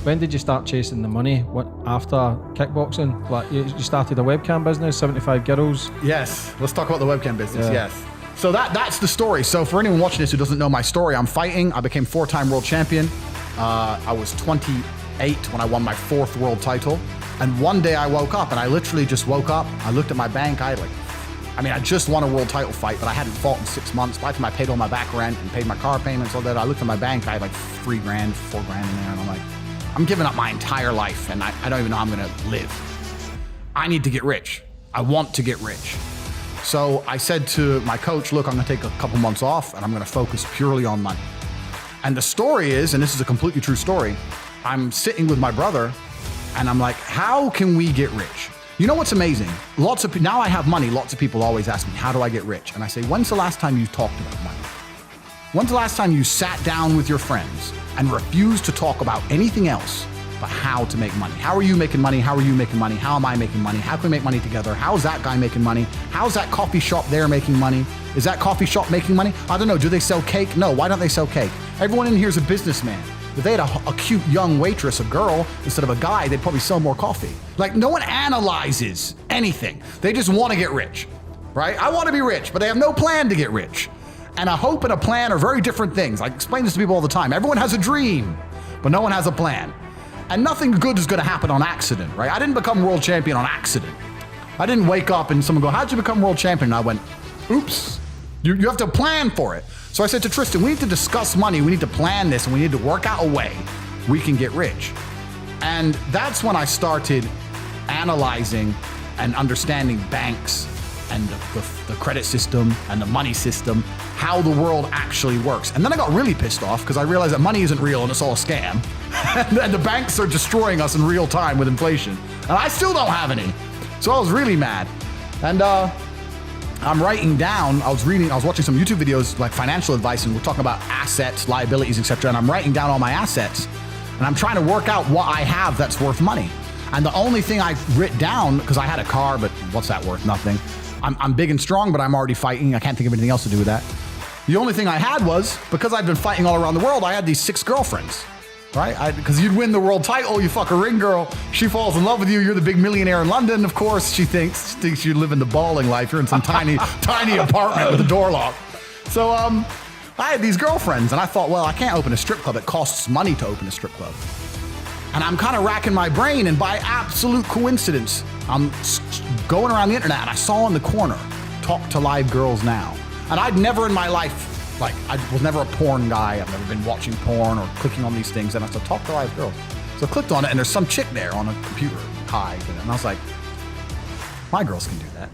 When did you start chasing the money? What after kickboxing? Like you started a webcam business, 75 girls. Yes, let's talk about the webcam business. Yes. So that's the story. So for anyone watching this who doesn't know my story, I'm fighting. I became 4-time world champion. I was 28 when I won my 4th world title. And one day I woke up, and I literally just woke up. I looked at my bank. I just won a world title fight, but I hadn't fought in 6 months. By the time I paid all my back rent and paid my car payments, all that, I looked at my bank. I had like $3 grand, $4 grand in there, and I'm like, I'm giving up my entire life, and I don't even know how I'm gonna live. I need to get rich. I want to get rich. So I said to my coach, look, I'm gonna take a couple months off, and I'm gonna focus purely on money. And the story is, and this is a completely true story, I'm sitting with my brother, and I'm like, how can we get rich? You know what's amazing? Now I have money, lots of people always ask me, how do I get rich? And I say, when's the last time you talked about money? When's the last time you sat down with your friends and refused to talk about anything else but how to make money? How are you making money? How are you making money? How am I making money? How can we make money together? How's that guy making money? How's that coffee shop there making money? Is that coffee shop making money? I don't know. Do they sell cake? No. Why don't they sell cake? Everyone in here is a businessman. If they had a cute young waitress, a girl, instead of a guy, they'd probably sell more coffee. Like, no one analyzes anything. They just want to get rich, right? I want to be rich, but they have no plan to get rich. And a hope and a plan are very different things. I explain this to people all the time. Everyone has a dream, but no one has a plan. And nothing good is going to happen on accident, right? I didn't become world champion on accident. I didn't wake up and someone go, how'd you become world champion? And I went, oops, you have to plan for it. So I said to Tristan, we need to discuss money. We need to plan this, and we need to work out a way we can get rich. And that's when I started analyzing and understanding banks and the credit system and the money system, how the world actually works. And then I got really pissed off because I realized that money isn't real and it's all a scam. And the banks are destroying us in real time with inflation. And I still don't have any. So I was really mad. And I'm writing down, I was watching some YouTube videos like financial advice, and we're talking about assets, liabilities, etc. And I'm writing down all my assets, and I'm trying to work out what I have that's worth money. And the only thing I writ down, because I had a car, but what's that worth? Nothing. I'm big and strong, but I'm already fighting. I can't think of anything else to do with that. The only thing I had was, because I've been fighting all around the world, I had these 6 girlfriends, right? Because you'd win the world title, you fuck a ring girl, she falls in love with you, you're the big millionaire in London, of course, she thinks you live in the balling life, you're in some tiny apartment with a door lock. So I had these girlfriends, and I thought, well, I can't open a strip club, it costs money to open a strip club. And I'm kind of racking my brain, and by absolute coincidence, I'm going around the internet, and I saw in the corner, Talk to Live Girls Now. And I'd never in my life, like, I was never a porn guy, I've never been watching porn or clicking on these things, and I said, Talk to Live Girls. So I clicked on it, and there's some chick there on a computer, hi, and I was like, my girls can do that.